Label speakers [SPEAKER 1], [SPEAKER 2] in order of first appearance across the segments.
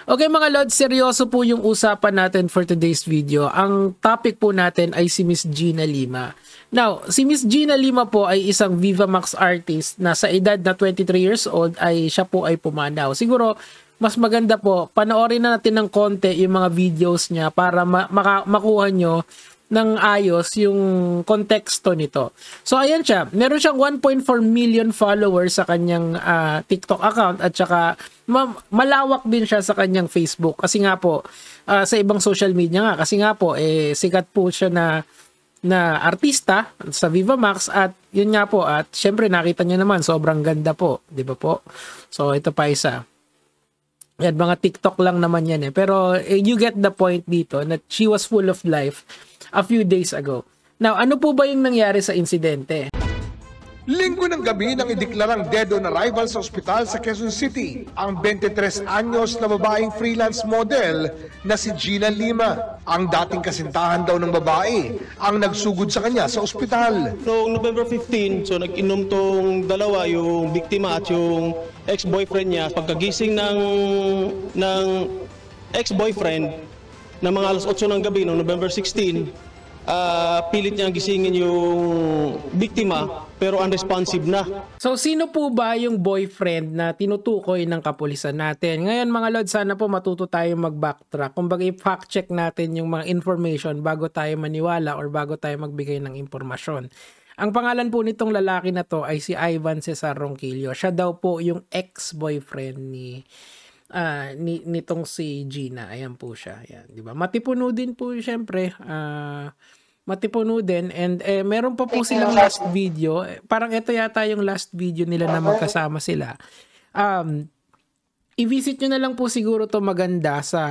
[SPEAKER 1] Okay mga Lods, seryoso po yung usapan natin for today's video. Ang topic po natin ay si Miss Gina Lima. Now, si Miss Gina Lima po ay isang Viva Max artist na sa edad na 23 years old ay siya po ay pumanaw. Siguro, mas maganda po, panoorin na natin ng konti yung mga videos niya para makuha nyo ng ayos yung konteksto nito. So ayan siya, meron siyang 1.4 million followers sa kanyang TikTok account at saka malawak din siya sa kanyang Facebook kasi nga po sa ibang social media nga kasi nga po sikat po siya na artista sa Viva Max at yun nga po at syempre nakita niyo naman sobrang ganda po, di ba po? So ito pa isa. Yan, mga TikTok lang naman yan pero you get the point dito that she was full of life a few days ago. Now, ano po ba yung nangyari sa insidente?
[SPEAKER 2] Linggo ng gabi nang ideklarang dead on arrival sa ospital sa Quezon City ang 23 anyos na babaeng freelance model na si Gina Lima. Ang dating kasintahan daw ng babae ang nagsugod sa kanya sa ospital.
[SPEAKER 3] Noong November 15, so nag-inom tong dalawa, yung biktima at yung ex-boyfriend niya. Pagkagising ng ex-boyfriend na mga alas 8 ng gabi noong November 16, pilit niyang gisingin yung biktima pero unresponsive na.
[SPEAKER 1] So sino po ba yung boyfriend na tinutukoy ng kapulisan natin? Ngayon mga Lord, sana po matuto tayo mag-backtrack. Kumbaga i-fact check natin yung mga information bago tayo maniwala or bago tayo magbigay ng impormasyon. Ang pangalan po nitong lalaki na to ay si Ivan Cesar Ronquillo. Siya daw po yung ex-boyfriend nitong si Gina. Ayan po siya. Ayan, di ba? Matipuno din po syempre. Matipuno din and meron pa po silang last video. Parang ito yata yung last video nila na magkasama sila. I-visit nyo na lang po siguro to maganda sa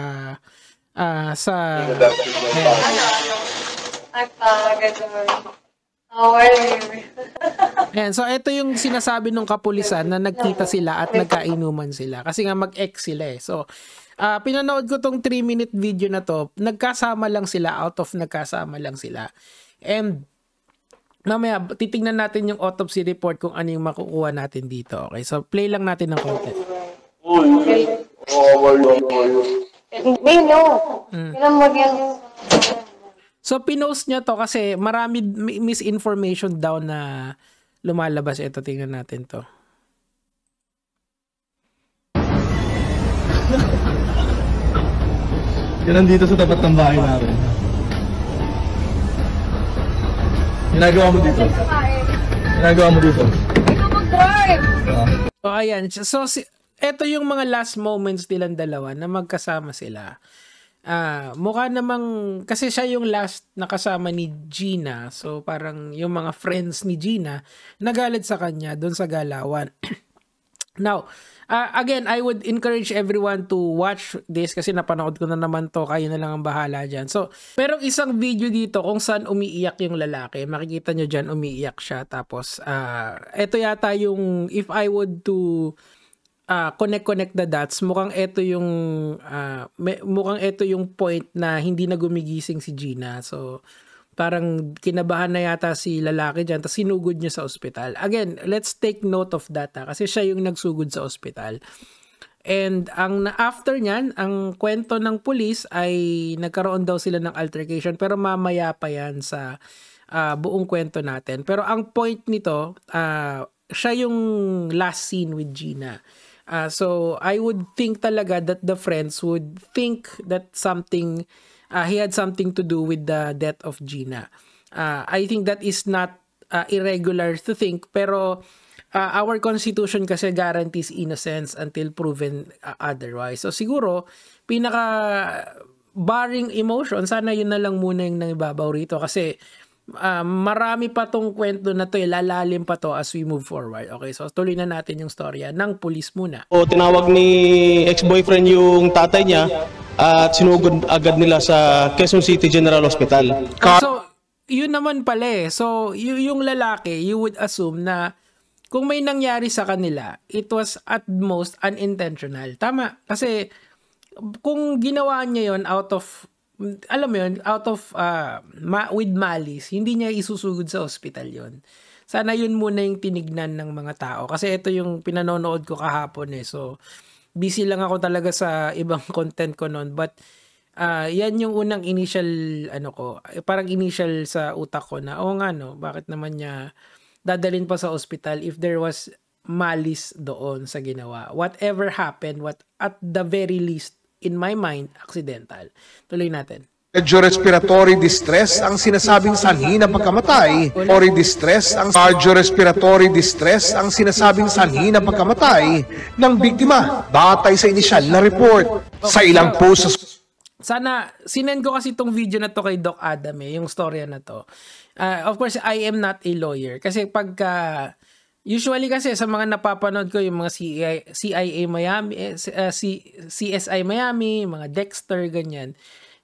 [SPEAKER 1] Ayan, so ito yung sinasabi ng kapulisan na nagkita sila at nagkainuman sila kasi nga mag-ex sila So pinanood ko tong 3-minute video na to, nagkasama lang sila, nagkasama lang sila. And mamaya titingnan natin yung autopsy report kung ano yung makukuha natin dito. Okay, so play lang natin ng konti. So pinost niya to kasi marami misinformation daw na lumalabas. Ito, tingnan natin to.
[SPEAKER 4] Yan nandito sa tapat ng bahay namin. Ginagawa mo dito? Ginagawa mo dito?
[SPEAKER 5] Ikaw mag-drive!
[SPEAKER 1] So ayan, so ito yung mga last moments nilang dalawa na magkasama sila. Mukha namang kasi siya yung last nakasama ni Gina, so parang yung mga friends ni Gina nagalit sa kanya doon sa galawan. Now, again, I would encourage everyone to watch this kasi napanood ko na naman to, kayo na lang ang bahala dyan. So, merong isang video dito kung saan umiiyak yung lalaki. Makikita nyo dyan, umiiyak siya. Tapos, ito yata yung, if I would to connect the dots, mukhang ito yung point na hindi na gumigising si Gina. So parang kinabahan na yata si lalaki dyan, tapos sinugod niya sa ospital. Again, let's take note of that kasi siya yung nagsugod sa ospital. And after nyan, ang kwento ng pulis ay nagkaroon daw sila ng altercation, pero mamaya pa yan sa buong kwento natin. Pero ang point nito, siya yung last scene with Gina. So I would think talaga that the friends would think that he had something to do with the death of Gina. I think that is not irregular to think, pero our constitution kasi guarantees innocence until proven otherwise. So siguro barring emotion, sana yun na lang muna yung nangibabaw rito kasi marami pa tong kwento na to, lalalim pa to as we move forward. Okay, so tuloy na natin yung storya ng pulis muna.
[SPEAKER 3] O tinawag ni ex-boyfriend yung tatay niya at sinugod agad nila sa Quezon City General Hospital.
[SPEAKER 1] So yun naman pala So yung lalaki, you would assume na kung may nangyari sa kanila, it was at most unintentional. Tama, kasi kung ginawa niya yon out of with malice, hindi niya isusugod sa ospital yon. Sana yun muna yung tinignan ng mga tao. Kasi ito yung pinanonood ko kahapon So busy lang ako talaga sa ibang content ko noon. But yan yung unang initial parang initial sa utak ko na nga no, bakit naman niya dadalhin pa sa ospital if there was malice doon sa ginawa. Whatever happened, at the very least in my mind, accidental. Tuloy natin.
[SPEAKER 2] Cardiorespiratory distress ang sinasabing sanhi ng pagkamatay. Cardiorespiratory distress ang sinasabing sanhi ng pagkamatay ng biktima batay sa inisyal na report. Sa ilang posts
[SPEAKER 1] sana, sinend ko kasi itong video na to kay Doc Adam yung storya na to. Of course, I am not a lawyer. Kasi usually kasi sa mga napapanood ko, yung mga CIA Miami, CSI Miami, mga Dexter, ganyan.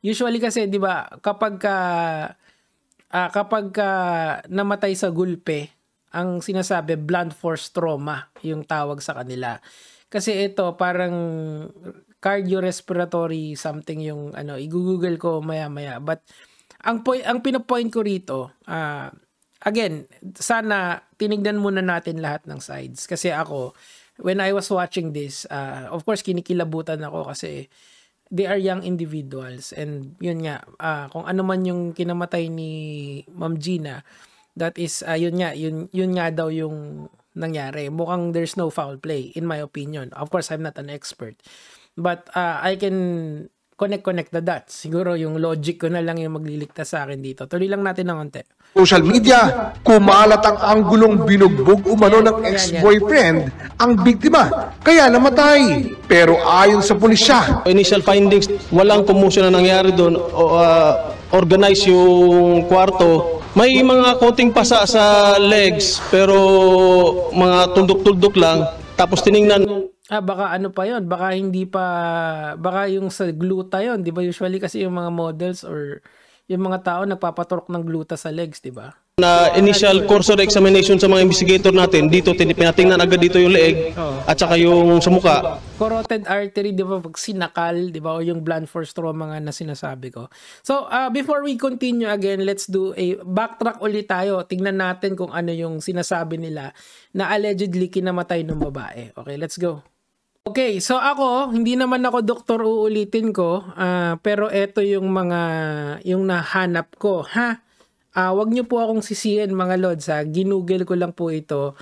[SPEAKER 1] Usually kasi, di ba, kapag namatay sa gulpe, ang sinasabi, blunt force trauma, yung tawag sa kanila. Kasi ito, parang cardiorespiratory something yung i-google ko maya-maya. But ang pinapoint ko rito, again, sana tinignan muna natin lahat ng sides. Kasi ako, when I was watching this, of course kinikilabutan ako kasi they are young individuals, and yun nga, kung ano man yung kinamatay ni Ma'am Gina, that is yun nga daw yung nangyari. Mukhang there's no foul play in my opinion. Of course, I'm not an expert. But I can connect the dots. Siguro yung logic ko na lang yung magliligtas sa akin dito. Tuloy lang natin ng konti.
[SPEAKER 2] Social media, kumalat ang anggulong binugbog umano ng ex-boyfriend ang biktima, kaya namatay. Pero ayon sa pulisya,
[SPEAKER 3] Initial findings, walang commotion na nangyari doon. Organize yung kwarto. May mga coating pasa sa legs, pero mga tuldok-tuldok lang. Tapos tiningnan,
[SPEAKER 1] baka pa yon, baka hindi pa, baka yung sa gluta yon, di ba? Usually kasi yung mga models or yung mga tao nagpapaturok ng gluta sa legs, di ba?
[SPEAKER 3] na initial cursory examination sa mga investigator natin, dito pinatingnan agad dito yung leeg at saka yung sa muka.
[SPEAKER 1] Carotid artery, di ba, pag sinakal, di ba, o yung blunt force trauma nga na sinasabi ko. So, before we continue again, let's do a backtrack ulit tayo. Tingnan natin kung ano yung sinasabi nila na allegedly kinamatay ng babae. Okay, let's go. Okay, so ako, hindi naman ako doktor, uulitin ko, pero eto yung nahanap ko, ha? Wag niyo po akong sisihin mga lods, ha? Ginugel ko lang po ito.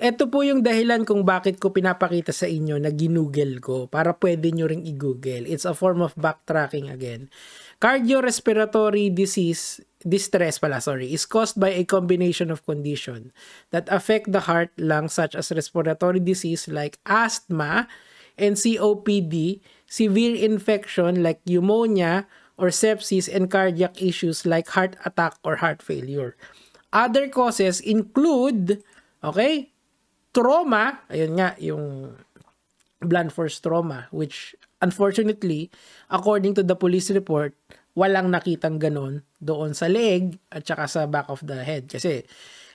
[SPEAKER 1] Ito po yung dahilan kung bakit ko pinapakita sa inyo na ginugel ko para pwede nyo ring i-google. It's a form of backtracking again. Cardiorespiratory distress is caused by a combination of conditions that affect the heart, lungs, such as respiratory disease like asthma and COPD, severe infection like pneumonia or sepsis, and cardiac issues like heart attack or heart failure. Other causes include, okay, trauma, ayun nga, yung blunt force trauma, which unfortunately, according to the police report, walang nakitang ganon doon sa leg at saka sa back of the head. Kasi,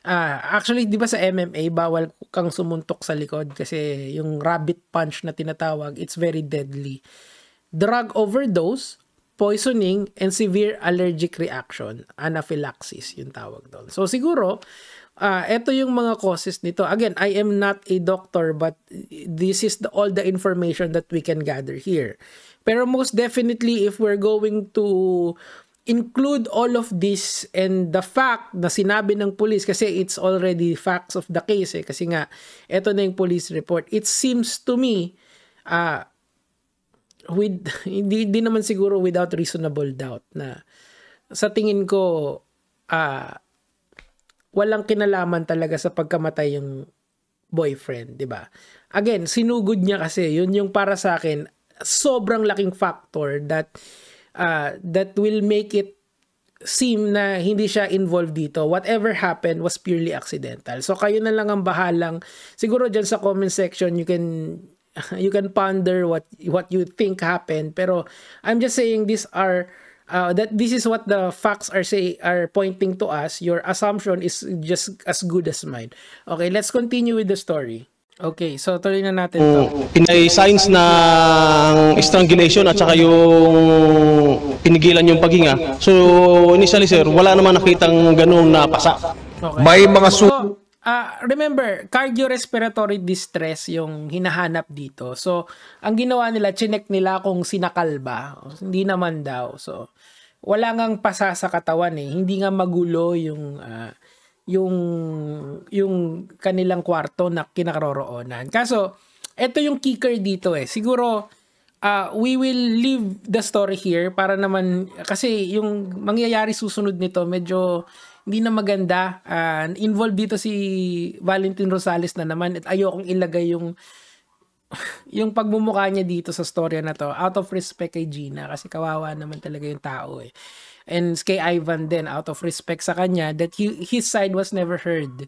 [SPEAKER 1] actually, di ba sa MMA, bawal kang sumuntok sa likod kasi yung rabbit punch na tinatawag, it's very deadly. Drug overdose, poisoning, and severe allergic reaction, anaphylaxis, yung tawag doon. So siguro, ito yung mga causes nito. Again, I am not a doctor, but this is all the information that we can gather here. Pero most definitely, if we're going to include all of this and the fact na sinabi ng police, kasi it's already facts of the case, kasi nga, ito na yung police report. It seems to me, hindi naman siguro without reasonable doubt na sa tingin ko walang kinalaman talaga sa pagkamatay yung boyfriend, 'di ba? Again, sinugod niya kasi yun yung para sa akin sobrang laking factor that will make it seem na hindi siya involved dito. Whatever happened was purely accidental. So kayo na lang ang bahalang, siguro dyan sa comment section you can ponder what you think happened, pero I'm just saying this is what the facts are pointing to us. Your assumption is just as good as mine. Okay, let's continue with the story. Okay, so tuloy na natin to.
[SPEAKER 3] May signs ng strangulation at saka yung pinigilan yung paghinga. So initially sir, wala naman nakitang ganung na pasa.
[SPEAKER 1] Okay.
[SPEAKER 2] may mga
[SPEAKER 1] So, Remember, cardiorespiratory distress yung hinahanap dito. So, ang ginawa nila, chinek nila kung sinakal ba. Hindi naman daw. So, wala ngang pasa sa katawan eh. Hindi nga magulo yung kanilang kwarto na kinakaroroonan. Kaso, ito yung kicker dito eh. Siguro, we will leave the story here para naman, kasi yung mangyayari susunod nito, medyo hindi na maganda. Involved dito si Valentin Rosales na naman at ayokong ilagay yung pagmumukha niya dito sa storya na to out of respect kay Gina kasi kawawa naman talaga yung tao eh. And kay Ivan din, out of respect sa kanya, that his side was never heard.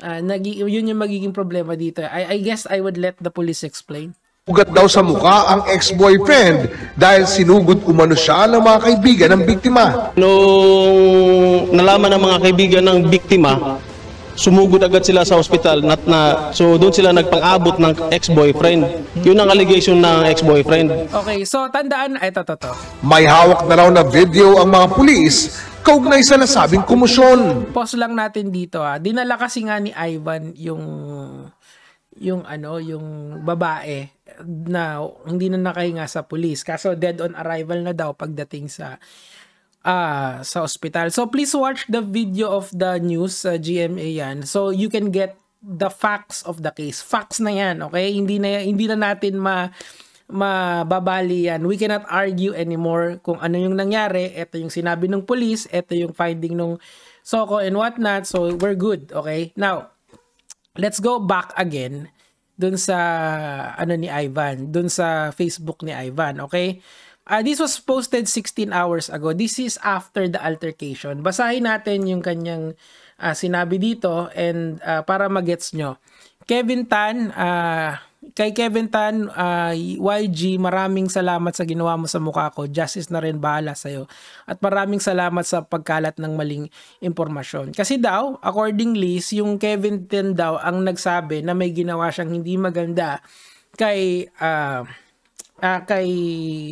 [SPEAKER 1] Yun yung magiging problema dito. I guess I would let the police explain.
[SPEAKER 2] Ugat daw sa mukha ang ex-boyfriend dahil sinugod umano siya ng mga kaibigan ng biktima.
[SPEAKER 3] Nung nalaman ng mga kaibigan ng biktima, sumugod agad sila sa ospital. So doon sila nagpang-abot ng ex-boyfriend. Yun ang allegation ng ex-boyfriend.
[SPEAKER 1] Okay, so tandaan, ito.
[SPEAKER 2] May hawak na raw na video ang mga pulis kaugnay sa nasabing komosyon.
[SPEAKER 1] Pause lang natin dito Dinala kasi nga ni Ivan yung babae na hindi na nakahinga sa pulis. Kaso dead on arrival na daw pagdating sa ospital. So please watch the video of the news GMA yan. So you can get the facts of the case. Facts na yan, okay? Hindi na natin mababali yan. We cannot argue anymore kung ano yung nangyari. Ito yung sinabi ng police, ito yung finding ng SOCO and whatnot. So we're good, okay? Now, let's go back again dun sa ni Ivan, dun sa Facebook ni Ivan, okay? This was posted 16 hours ago. This is after the altercation. Basahin natin yung kanyang sinabi dito and para magets nyo. Kevin Tan, kay Kevin Tan, YG, maraming salamat sa ginawa mo sa mukha ko. Justice na rin bahala sa'yo. At maraming salamat sa pagkalat ng maling impormasyon. Kasi daw, accordingly, yung Kevin Tan daw ang nagsabi na may ginawa siyang hindi maganda kay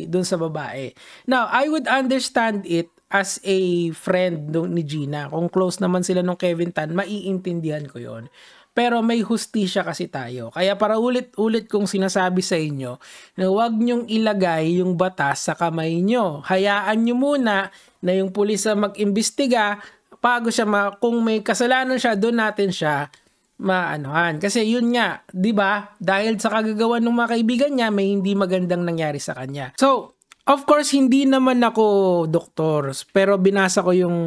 [SPEAKER 1] dun sa babae. Now, I would understand it as a friend ni Gina. Kung close naman sila nung Kevin Tan, maiintindihan ko yon. Pero may hustisya kasi tayo. Kaya para ulit-ulit kong sinasabi sa inyo na huwag nyong ilagay yung batas sa kamay nyo. Hayaan nyo muna na yung pulis mag-imbestiga bago siya kung may kasalanan siya, doon natin siya maanuhan. Kasi yun nga, 'di ba? Dahil sa kagagawan ng mga kaibigan niya, may hindi magandang nangyari sa kanya. So, of course, hindi naman ako doktor, pero binasa ko yung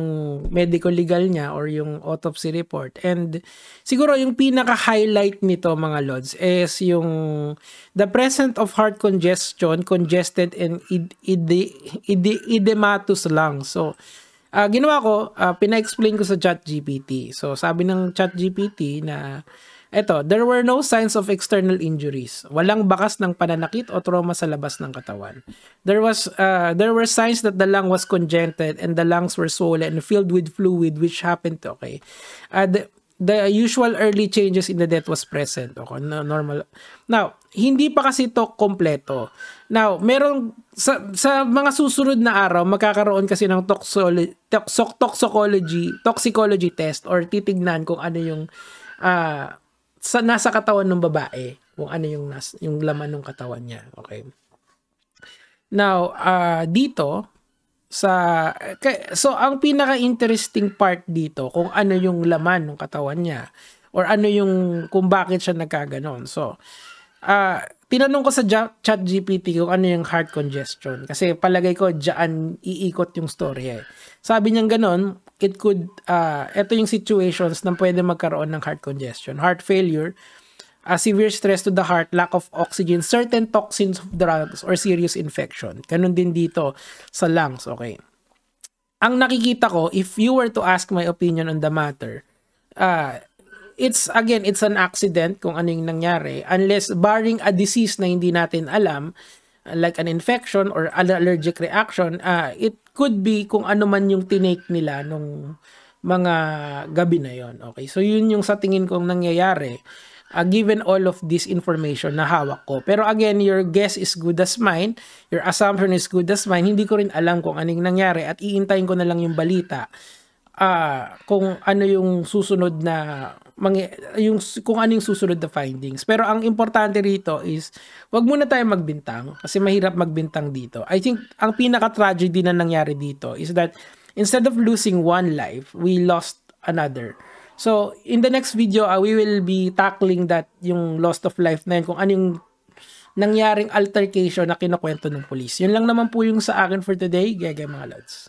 [SPEAKER 1] medical legal niya or yung autopsy report. And siguro yung pinaka-highlight nito mga lods is yung the presence of heart congestion, congested and edematous lungs. So, ginawa ko, pina-explain ko sa ChatGPT. So, sabi ng ChatGPT na there were no signs of external injuries. Walang bakas ng pananakit o trauma sa labas ng katawan. There were signs that the lung was congested and the lungs were swollen and filled with fluid which happened to, okay. The usual early changes in the death was present. Okay, normal. Now, hindi pa kasi to kompleto. Now, merong sa mga susunod na araw magkakaroon kasi ng toxicology test or titignan kung ano yung nasa katawan ng babae, kung ano yung laman ng katawan niya. Okay. Now, dito so ang pinaka-interesting part dito kung ano yung laman ng katawan niya or ano yung kung bakit siya nagkaganon. So, tinanong ko sa ChatGPT kung ano yung heart congestion kasi palagay ko diyan iikot yung story. Sabi niya ganon, it could ito yung situations na pwede magkaroon ng heart congestion, heart failure, severe stress to the heart, lack of oxygen, certain toxins of drugs, or serious infection. Ganun din dito sa lungs, okay. Ang nakikita ko, if you were to ask my opinion on the matter, it's an accident kung ano yung nangyari, unless barring a disease na hindi natin alam, like an infection or allergic reaction, it could be kung ano man yung tinake nila nung mga gabi na yon. Okay, so yun yung sa tingin kong nangyayari, given all of this information na hawak ko. Pero again, your guess is good as mine, your assumption is good as mine. Hindi ko rin alam kung anong nangyari at iintayin ko na lang yung balita kung ano yung susunod na kung ano yung susunod na findings. Pero ang importante rito is, wag muna tayo magbintang kasi mahirap magbintang dito. I think ang pinaka-tragedy na nangyari dito is that instead of losing one life, we lost another. So, in the next video, we will be tackling that, yung loss of life na yun, kung ano yung nangyaring altercation na kinukwento ng police. Yun lang naman po yung sa akin for today. Gege mga lods.